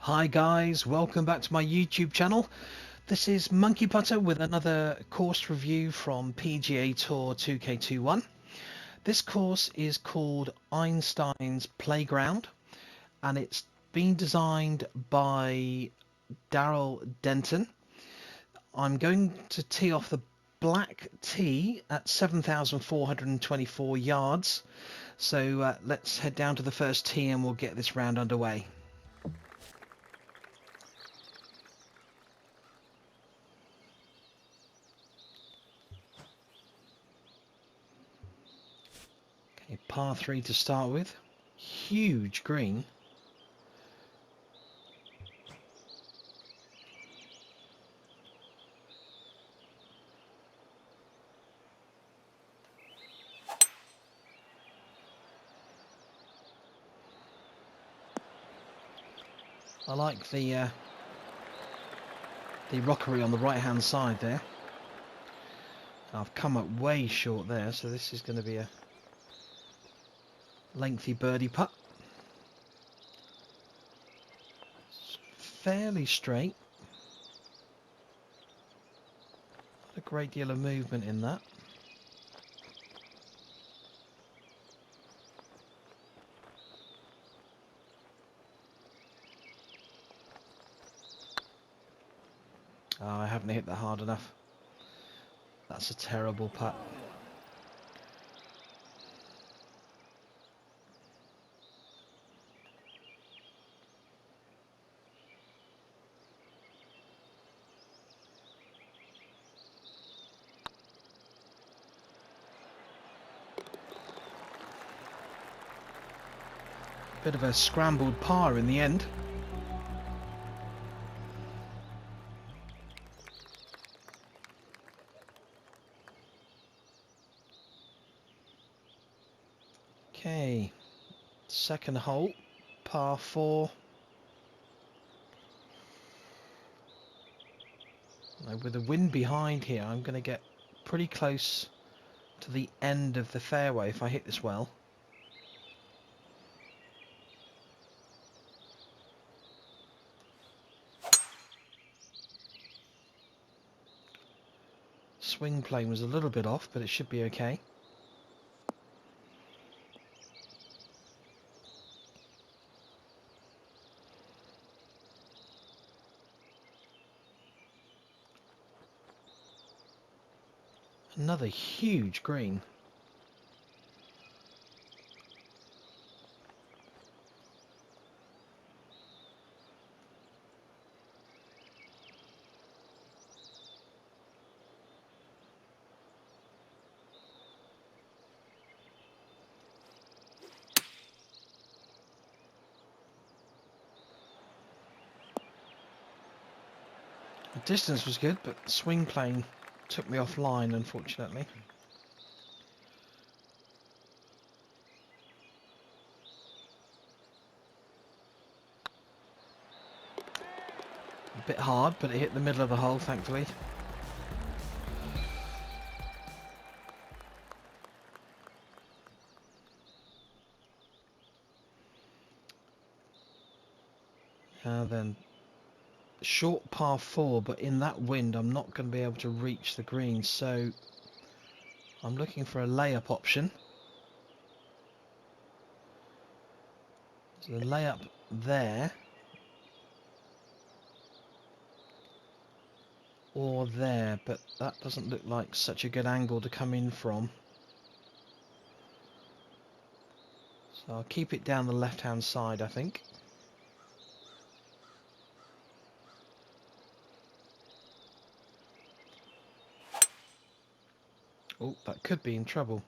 Hi guys, welcome back to my YouTube channel. This is Monkey Putter with another course review from PGA Tour 2K21. This course is called Einstein's Playground and it's been designed by Daryl Denton. I'm going to tee off the black tee at 7,424 yards. So let's head down to the first tee and we'll get this round underway. Okay, par 3 to start with. Huge green. I like the rockery on the right hand side there. I've come up way short there, so this is going to be a lengthy birdie putt. It's fairly straight. Not a great deal of movement in that. Oh, I haven't hit that hard enough. That's a terrible putt. Bit of a scrambled par in the end. Okay, second hole, par 4. Now with the wind behind here, I'm going to get pretty close to the end of the fairway if I hit this well. Swing plane was a little bit off, but it should be okay. Another huge green. The distance was good, but the swing plane took me offline, unfortunately. A bit hard, but it hit the middle of the hole, thankfully. Then short par 4, but in that wind I'm not going to be able to reach the green, so I'm looking for a layup option. So the layup there or there, but that doesn't look like such a good angle to come in from. So I'll keep it down the left hand side, I think. Oh, that could be in trouble.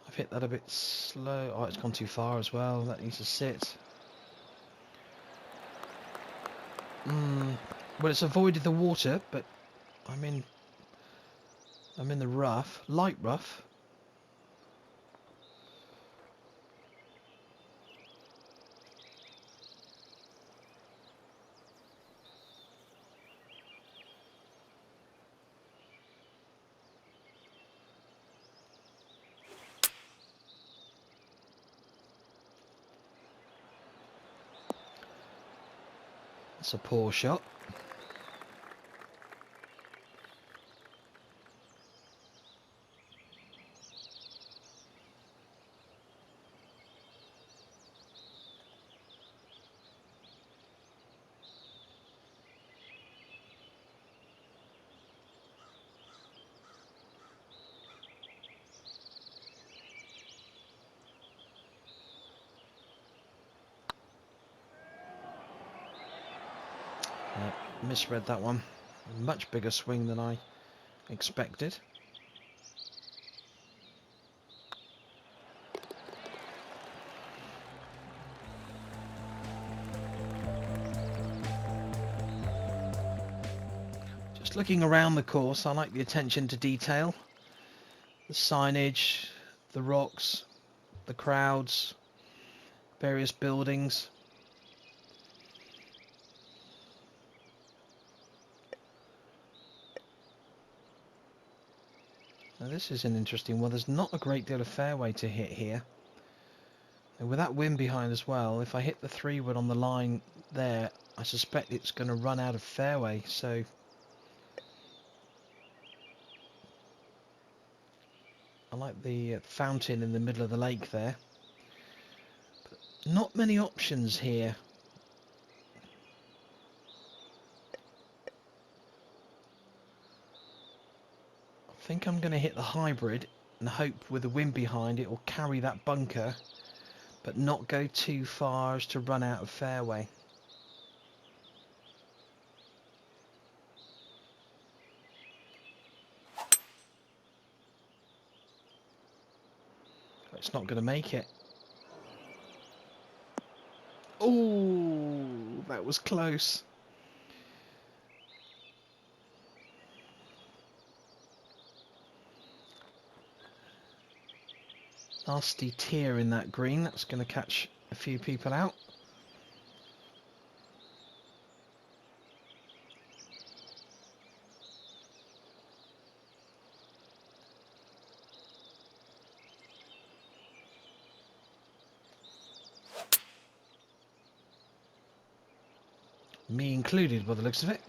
I've hit that a bit slow. Oh, it's gone too far as well. That needs to sit. Well, it's avoided the water, but I'm in the rough, light rough. That's a poor shot. Misread that one. A much bigger swing than I expected. Just looking around the course, I like the attention to detail. The signage, the rocks, the crowds, various buildings. Now this is an interesting one. There's not a great deal of fairway to hit here. And with that wind behind as well, if I hit the 3-wood on the line there, I suspect it's going to run out of fairway. So I like the fountain in the middle of the lake there. But not many options here. I think I'm going to hit the hybrid and hope with the wind behind it will carry that bunker, but not go too far as to run out of fairway. It's not going to make it. Oh, that was close. Nasty tear in that green. That's going to catch a few people out. Me included by the looks of it.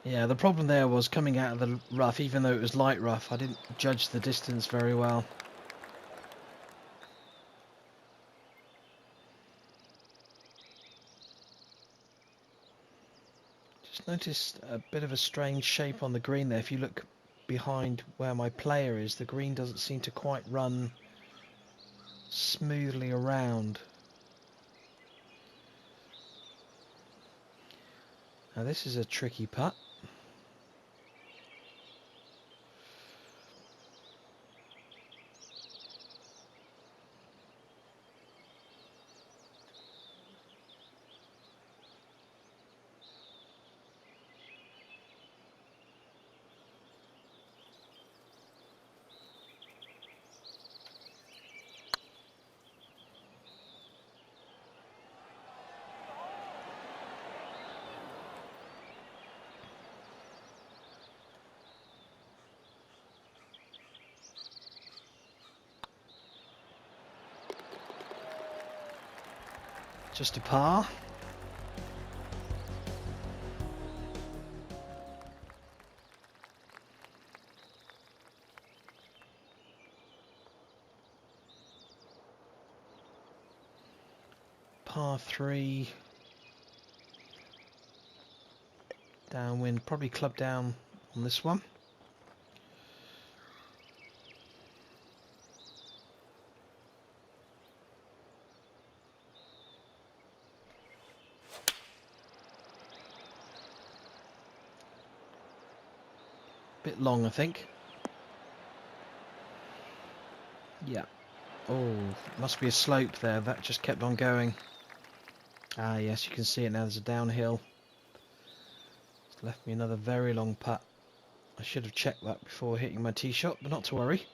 Yeah, the problem there was coming out of the rough, even though it was light rough, I didn't judge the distance very well. Just noticed a bit of a strange shape on the green there. If you look behind where my player is, the green doesn't seem to quite run smoothly around. Now this is a tricky putt. Just a par. Par 3. Downwind, probably club down on this one. Bit long, I think. Yeah. Oh, must be a slope there. That just kept on going. Ah, yes, you can see it now. There's a downhill. It's left me another very long putt. I should have checked that before hitting my tee shot, but not to worry.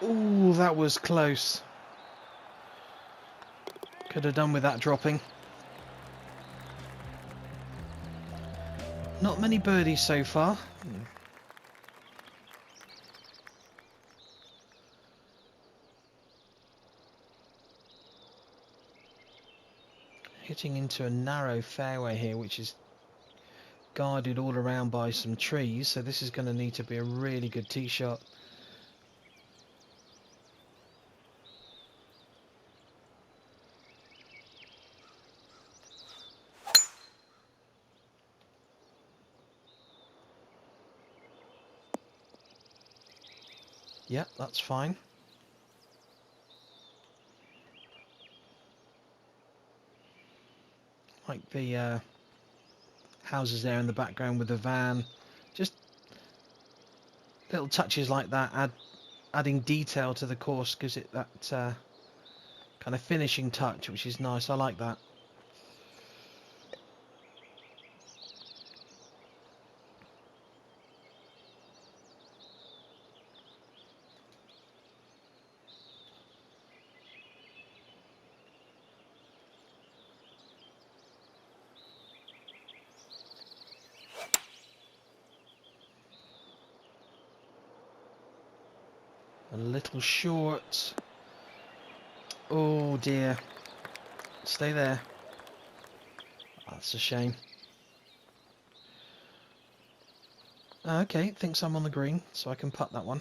Ooh, that was close. Could have done with that dropping. Not many birdies so far. Hitting into a narrow fairway here, which is guarded all around by some trees, so this is going to need to be a really good tee shot. Yep, that's fine. Like the houses there in the background with the van. Just little touches like that, adding detail to the course, gives it that kind of finishing touch, which is nice. I like that. A little short. Oh dear. Stay there. That's a shame. Okay, thinks I'm on the green, so I can putt that one.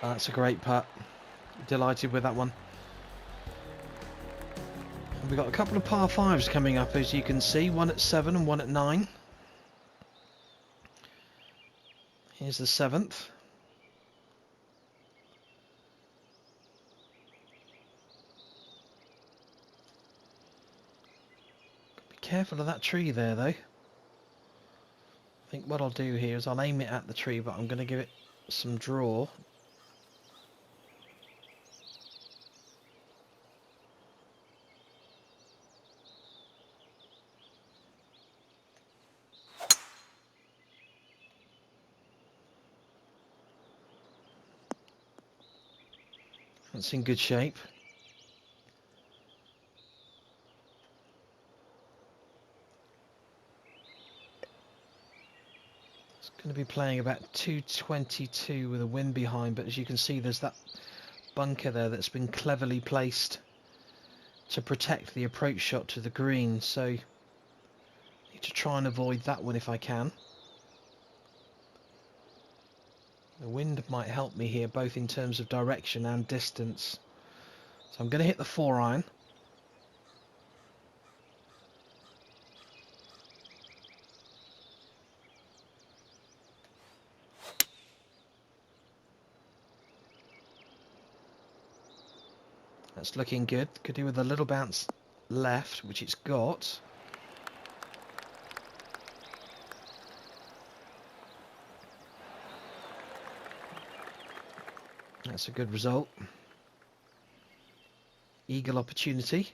That's a great putt. Delighted with that one. And we've got a couple of par 5s coming up, as you can see. One at 7 and one at 9. Here's the 7th. Be careful of that tree there, though. I think what I'll do here is I'll aim it at the tree, but I'm going to give it some draw. That's in good shape. It's going to be playing about 222 with a wind behind, but as you can see, there's that bunker there that's been cleverly placed to protect the approach shot to the green, so I need to try and avoid that one if I can. The wind might help me here, both in terms of direction and distance. So I'm going to hit the 4-iron. That's looking good. Could do with a little bounce left, which it's got. That's a good result. Eagle opportunity.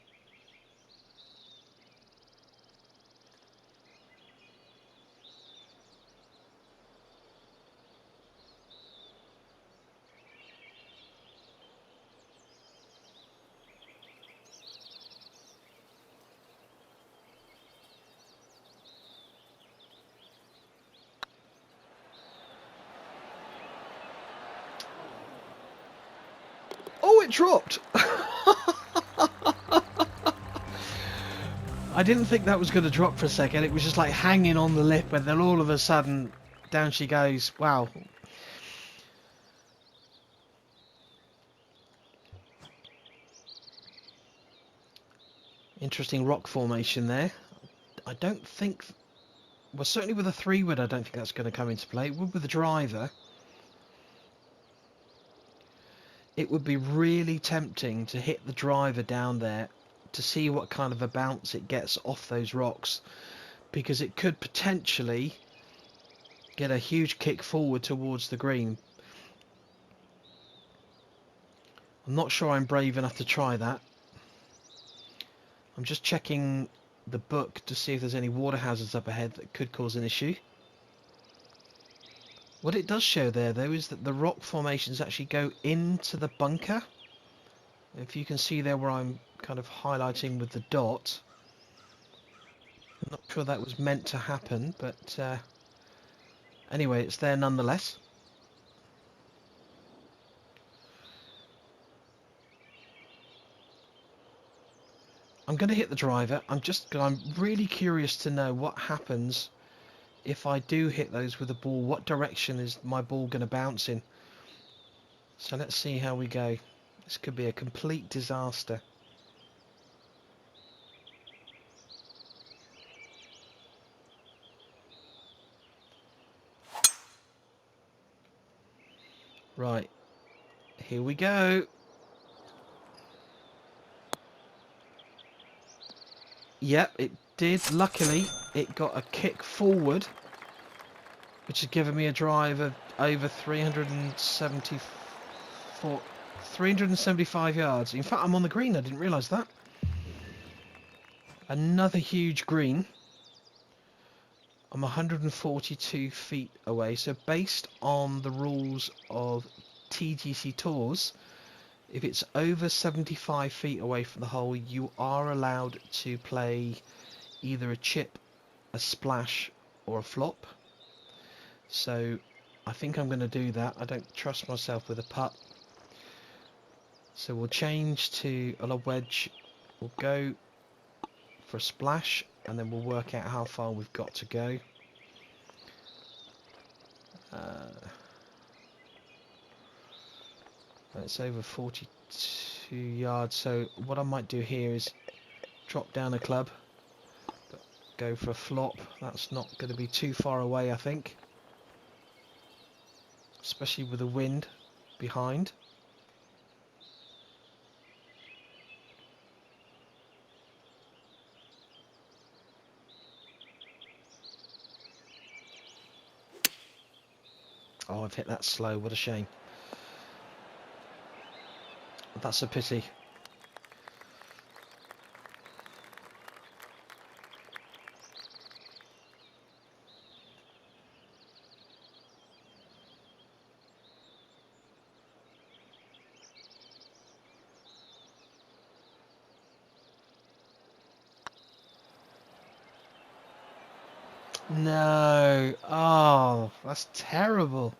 Oh, it dropped! I didn't think that was going to drop for a second. It was just like hanging on the lip, and then all of a sudden, down she goes. Wow. Interesting rock formation there. I don't think... Well, certainly with a 3-wood, I don't think that's going to come into play. It would with a driver. It would be really tempting to hit the driver down there to see what kind of a bounce it gets off those rocks, because it could potentially get a huge kick forward towards the green. I'm not sure I'm brave enough to try that. I'm just checking the book to see if there's any water hazards up ahead that could cause an issue. What it does show there, though, is that the rock formations actually go into the bunker. If you can see there where I'm kind of highlighting with the dot. I'm not sure that was meant to happen, but anyway, it's there nonetheless. I'm going to hit the driver. I'm really curious to know what happens if I do hit those with a ball. What direction is my ball going to bounce in? So let's see how we go. This could be a complete disaster. Right, here we go. Yep, it did. Luckily, it got a kick forward, which has given me a drive of over 375 yards. In fact, I'm on the green. I didn't realise that. Another huge green. I'm 142 feet away. So based on the rules of TGC Tours, if it's over 75 feet away from the hole, you are allowed to play either a chip, a splash, or a flop. So I think I'm going to do that. I don't trust myself with a putt. So we'll change to a wedge. We'll go for a splash, and then we'll work out how far we've got to go. It's over 42 yards, so what I might do here is drop down a club, but go for a flop. That's not going to be too far away, I think, especially with the wind behind. Oh, I've hit that slow. What a shame. That's a pity. No. Oh, that's terrible.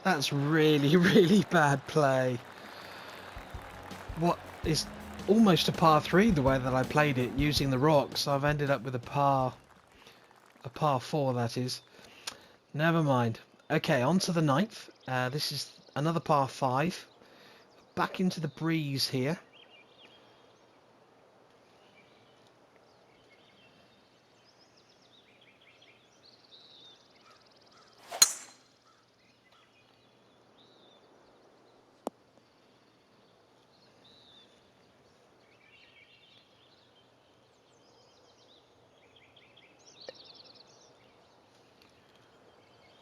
That's really, really bad play. What is almost a par 3 the way that I played it using the rocks. I've ended up with a par 4, that is. Never mind. Okay, on to the 9th. This is another par 5. Back into the breeze here.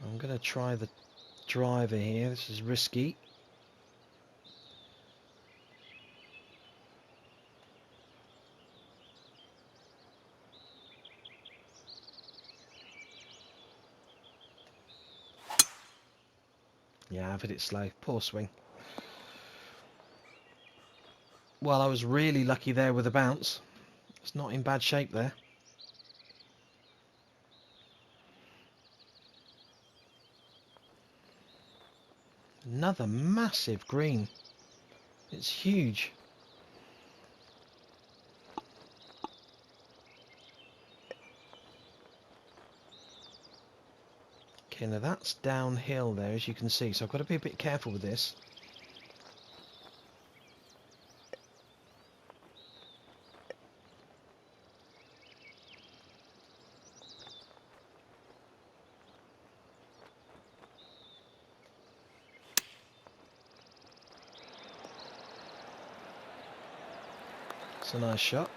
I'm going to try the driver here. This is risky. Yeah, I've hit it slow. Poor swing. Well, I was really lucky there with the bounce. It's not in bad shape there. Another massive green. It's huge. Okay, now that's downhill there, as you can see, so I've got to be a bit careful with this. It's a nice shot.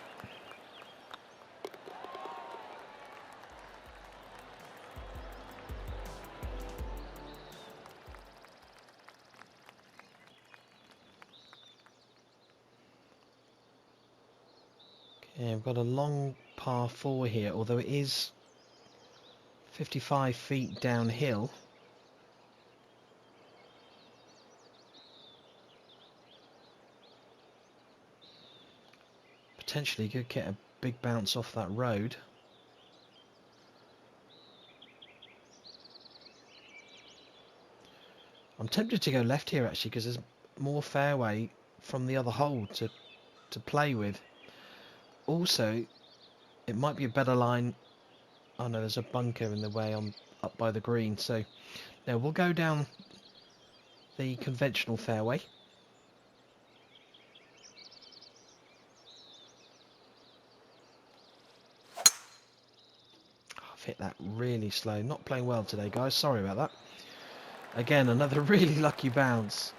Okay, I've got a long par 4 here, although it is 55 feet downhill. Potentially could get a big bounce off that road. I'm tempted to go left here actually, because there's more fairway from the other hole to play with. Also, it might be a better line. Oh no, there's a bunker in the way. I'm up by the green, so now we'll go down the conventional fairway. I've hit that really slow. Not playing well today, guys. Sorry about that. Again, another really lucky bounce.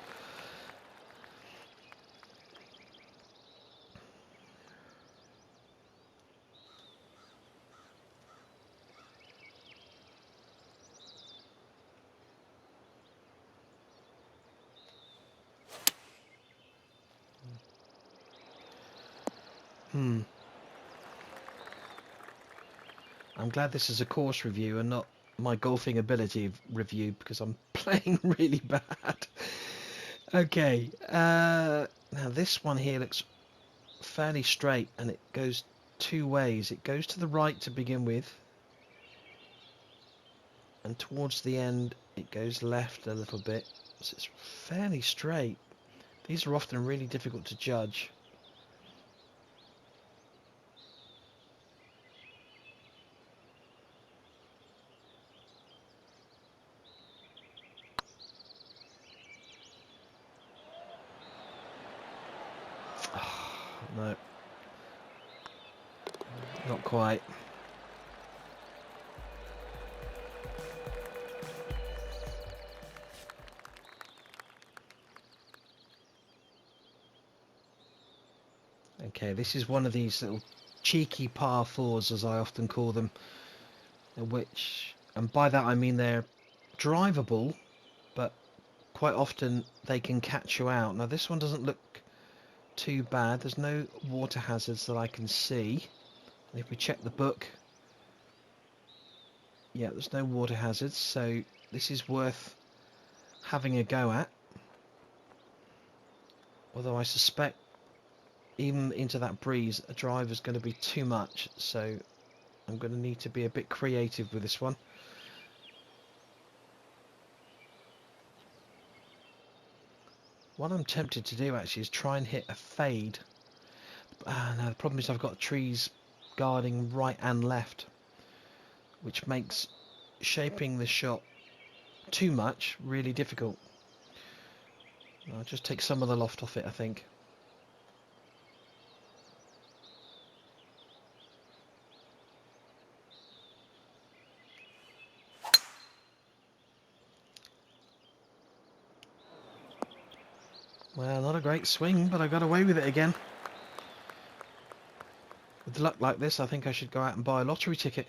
I'm glad this is a course review and not my golfing ability review, because I'm playing really bad. Okay, now this one here looks fairly straight, and it goes two ways. It goes to the right to begin with, and towards the end it goes left a little bit, so it's fairly straight. These are often really difficult to judge. No, not quite. Okay, this is one of these little cheeky par fours, as I often call them, which, and by that I mean they're drivable, but quite often they can catch you out. Now this one doesn't look too bad. There's no water hazards that I can see. And if we check the book, yeah, there's no water hazards, so this is worth having a go at. Although I suspect even into that breeze a drive is going to be too much, so I'm going to need to be a bit creative with this one. What I'm tempted to do actually is try and hit a fade. Now the problem is I've got trees guarding right and left, which makes shaping the shot too much really difficult. I'll just take some of the loft off it, I think. Well, not a great swing, but I got away with it again. With luck like this, I think I should go out and buy a lottery ticket.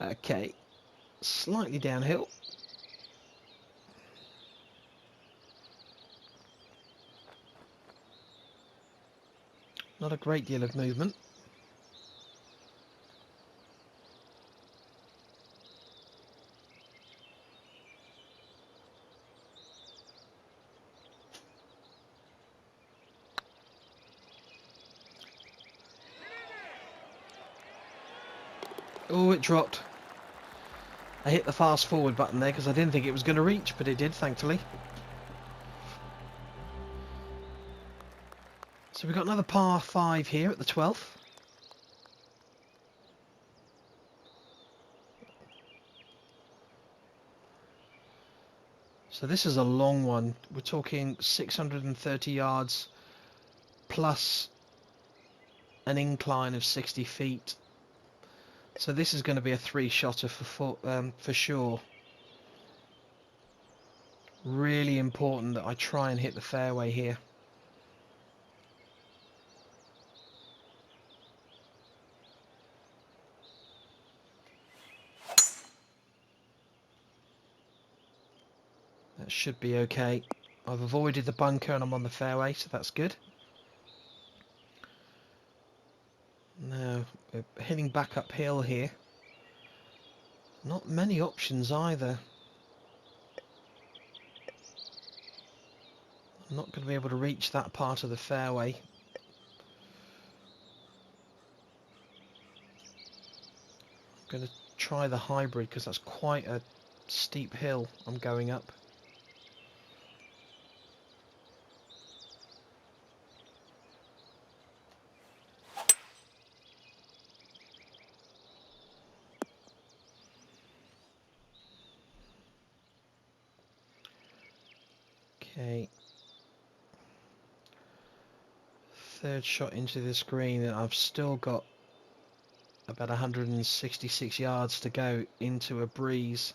Okay, slightly downhill. Not a great deal of movement. Oh, it dropped. I hit the fast forward button there because I didn't think it was going to reach, but it did, thankfully. So we've got another par 5 here at the 12th. So this is a long one. We're talking 630 yards plus an incline of 60 feet. So this is going to be a three-shotter for sure. Really important that I try and hit the fairway here. should be okay. I've avoided the bunker and I'm on the fairway, so that's good. Now we're heading back uphill here. Not many options either. I'm not going to be able to reach that part of the fairway. I'm going to try the hybrid because that's quite a steep hill I'm going up. Okay. Third shot into this green, and I've still got about 166 yards to go into a breeze.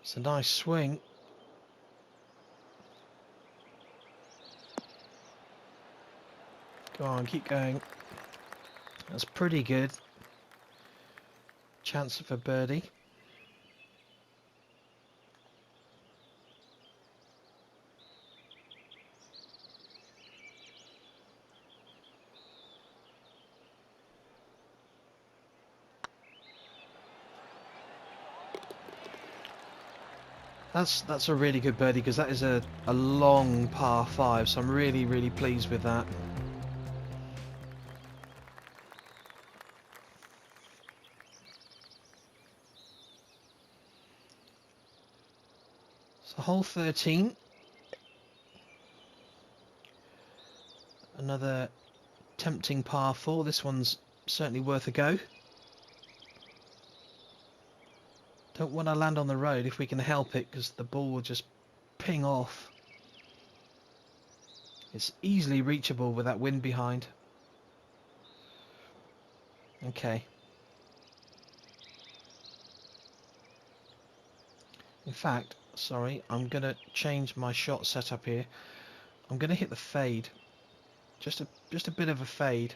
It's a nice swing. Go on, keep going. That's pretty good. Chance of a birdie. That's a really good birdie because that is a long par 5, so I'm really pleased with that. So hole 13. Another tempting par 4. This one's certainly worth a go. Don't want to land on the road if we can help it, because the ball will just ping off. It's easily reachable with that wind behind. Okay. In fact, sorry, I'm going to change my shot setup here. I'm going to hit the fade. Just a bit of a fade.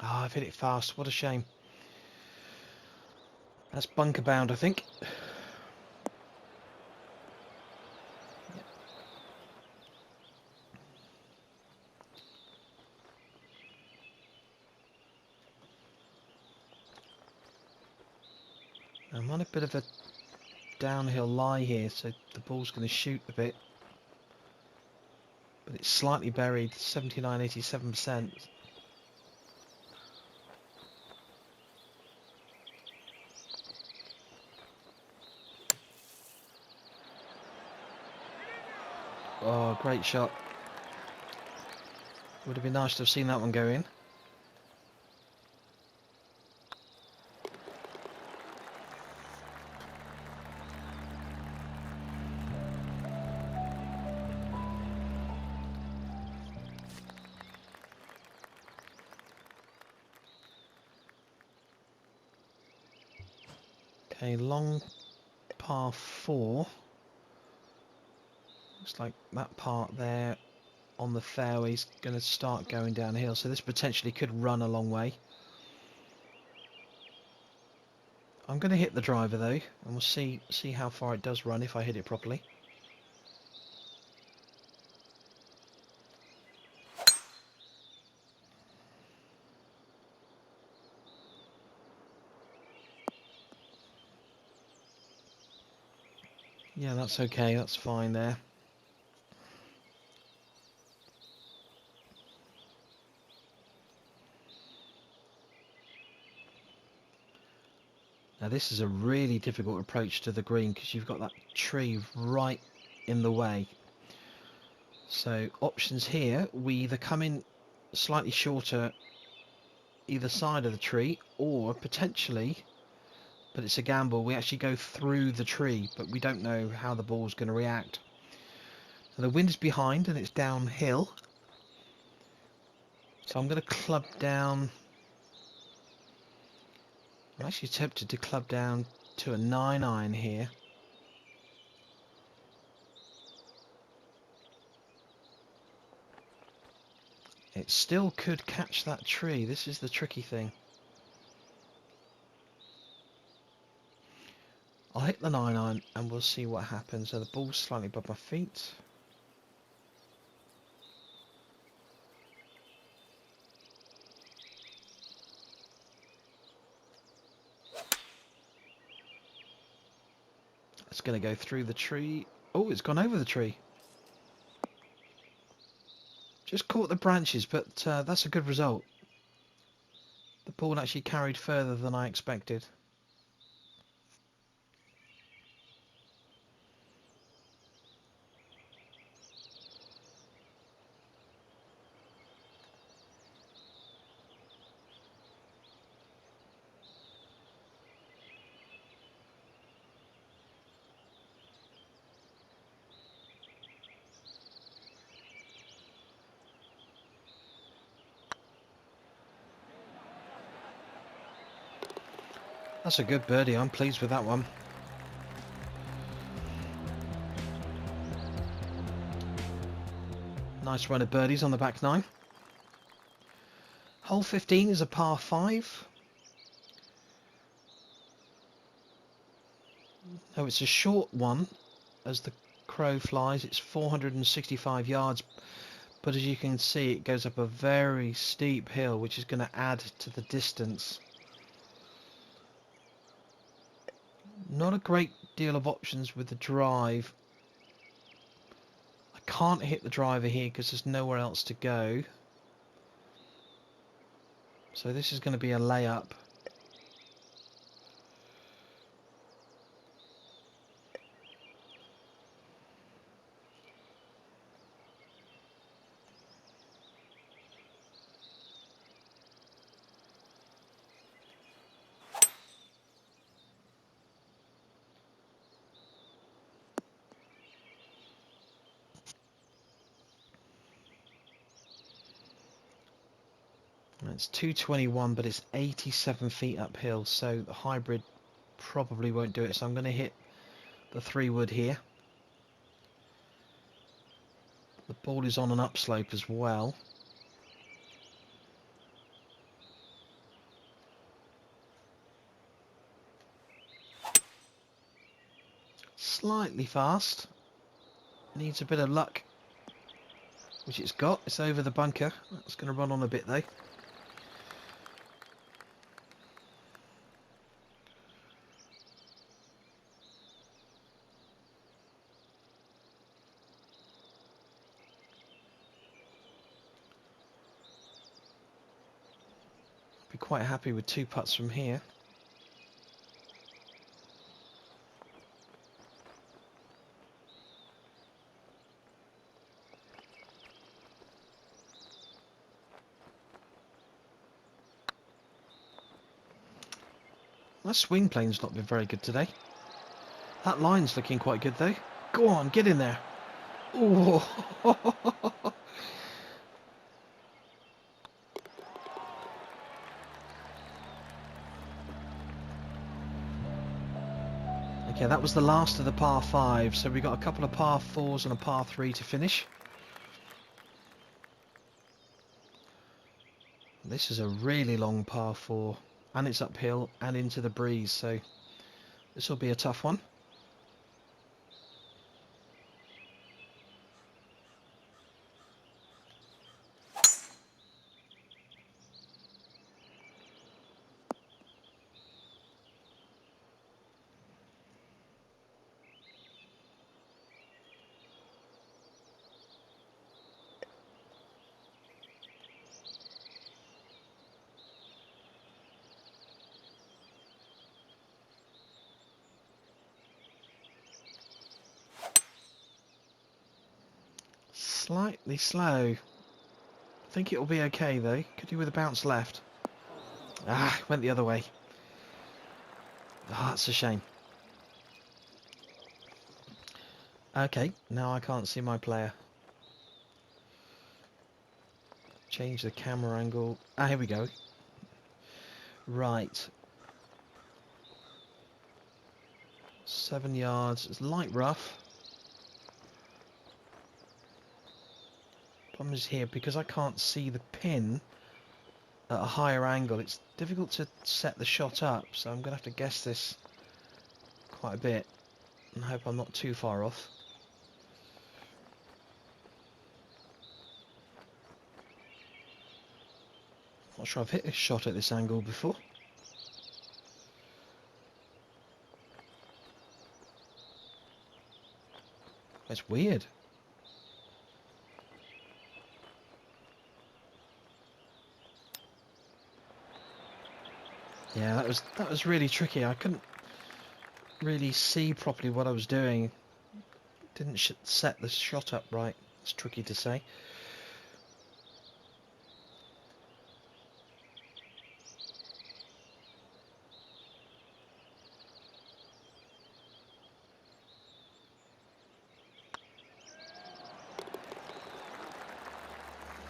Ah, I've hit it fast. What a shame. That's bunker bound, I think. I'm on a bit of a downhill lie here, so the ball's going to shoot a bit. But it's slightly buried, 79-87%. Oh, great shot. Would have been nice to have seen that one go in. Okay, long par 4. Looks like that part there on the fairway is going to start going downhill, so this potentially could run a long way. I'm going to hit the driver though, and we'll see how far it does run if I hit it properly. Yeah, that's okay, that's fine there. Now this is a really difficult approach to the green because you've got that tree right in the way. So options here, we either come in slightly shorter either side of the tree, or potentially, but it's a gamble, we actually go through the tree, but we don't know how the ball's going to react. Now the wind's behind and it's downhill, So I'm going to club down. I'm actually tempted to club down to a 9-iron here. It still could catch that tree. This is the tricky thing. I'll hit the 9-iron and we'll see what happens. So the ball's slightly above my feet. It's going to go through the tree. Oh, it's gone over the tree. Just caught the branches, but that's a good result. The ball actually carried further than I expected. That's a good birdie. I'm pleased with that one. Nice run of birdies on the back nine. Hole 15 is a par 5. Oh, it's a short one. As the crow flies, it's 465 yards. But as you can see, it goes up a very steep hill, which is going to add to the distance. Not a great deal of options with the drive. I can't hit the driver here because there's nowhere else to go. So this is going to be a layup. It's 221, but it's 87 feet uphill, so the hybrid probably won't do it. So I'm going to hit the 3-wood here. The ball is on an upslope as well. Slightly fast. Needs a bit of luck, which it's got. It's over the bunker. That's going to run on a bit though. Be quite happy with 2 putts from here. My swing plane's not been very good today. That line's looking quite good though. Go on, get in there. Oh. Okay, that was the last of the par 5, so we got a couple of par 4s and a par 3 to finish. This is a really long par 4, and it's uphill and into the breeze, so this will be a tough one. Slightly slow. I think it will be okay though. Could do with a bounce left. Ah, went the other way. Ah, that's a shame. Okay, now I can't see my player. change the camera angle. Ah, here we go. Right. 7 yards. It's light rough. Problem is here, because I can't see the pin at a higher angle, it's difficult to set the shot up, so I'm going to have to guess this quite a bit and hope I'm not too far off. Not sure I've hit a shot at this angle before. It's weird. Yeah, that was really tricky. I couldn't really see properly what I was doing. Didn't set the shot up right. It's tricky to say.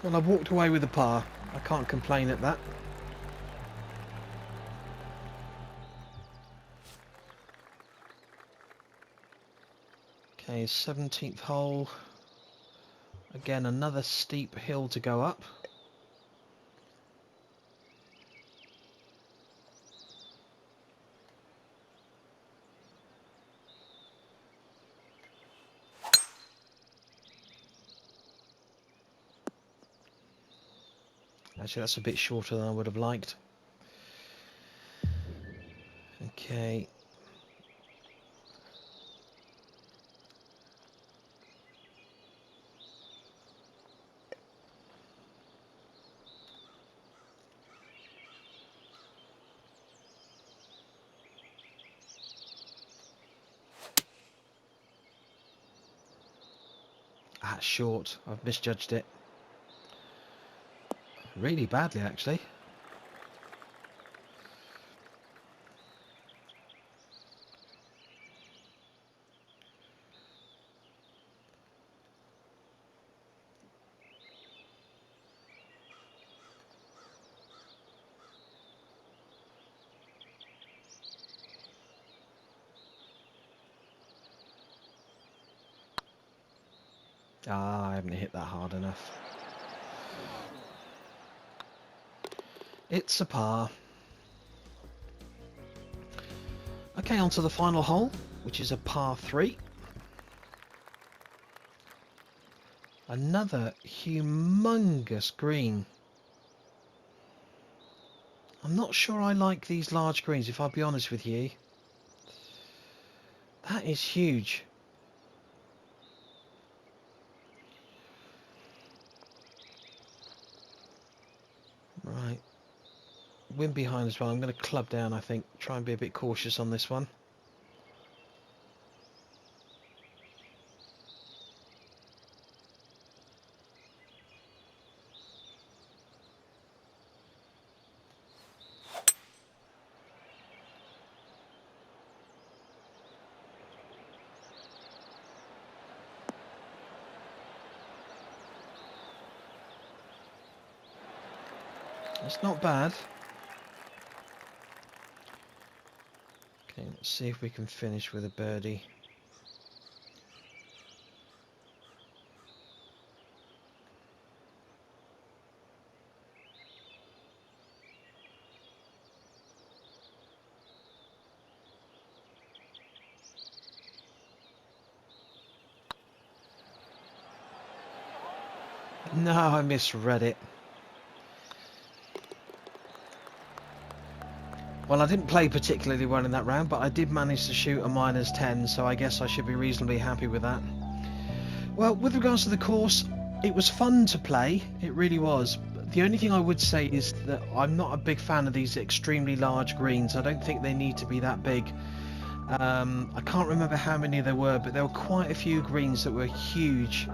Well, I walked away with a par. I can't complain at that. Okay, 17th hole. Again, another steep hill to go up. Actually, that's a bit shorter than I would have liked. Okay. That's short. I've misjudged it. Really badly, actually. Ah, I haven't hit that hard enough. It's a par. Okay, on to the final hole, which is a par 3. Another humongous green. I'm not sure I like these large greens, if I'll be honest with you. That is huge. Right. Wind behind as well. I'm going to club down, I think. Try and be a bit cautious on this one. It's not bad. Okay, let's see if we can finish with a birdie. No, I misread it. Well, I didn't play particularly well in that round, but I did manage to shoot a -10, so I guess I should be reasonably happy with that. Well, with regards to the course, it was fun to play. It really was. The only thing I would say is that I'm not a big fan of these extremely large greens. I don't think they need to be that big. I can't remember how many there were, but there were quite a few greens that were huge.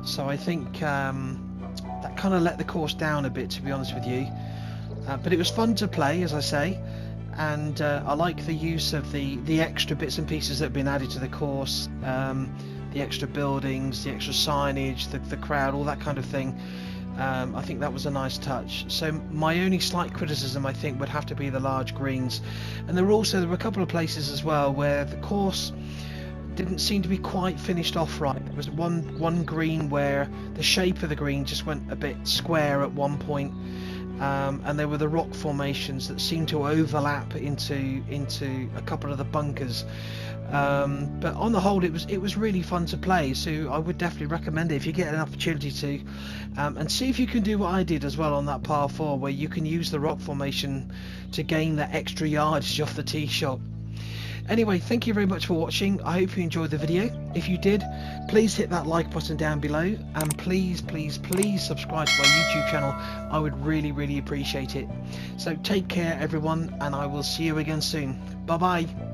So I think that kind of let the course down a bit, to be honest with you. But it was fun to play, as I say, and I like the use of the extra bits and pieces that have been added to the course, the extra buildings, the extra signage, the crowd, all that kind of thing. I think that was a nice touch. So my only slight criticism, I think, would have to be the large greens. And there were a couple of places as well where the course didn't seem to be quite finished off right. There was one green where the shape of the green just went a bit square at one point, and there were the rock formations that seemed to overlap into a couple of the bunkers. But on the whole, it was really fun to play, so I would definitely recommend it if you get an opportunity to, and see if you can do what I did as well on that par 4, where you can use the rock formation to gain that extra yardage off the tee shot. Anyway, thank you very much for watching. I hope you enjoyed the video. If you did, please hit that like button down below, and please subscribe to my YouTube channel. I would really appreciate it. So take care everyone, and I will see you again soon. Bye bye.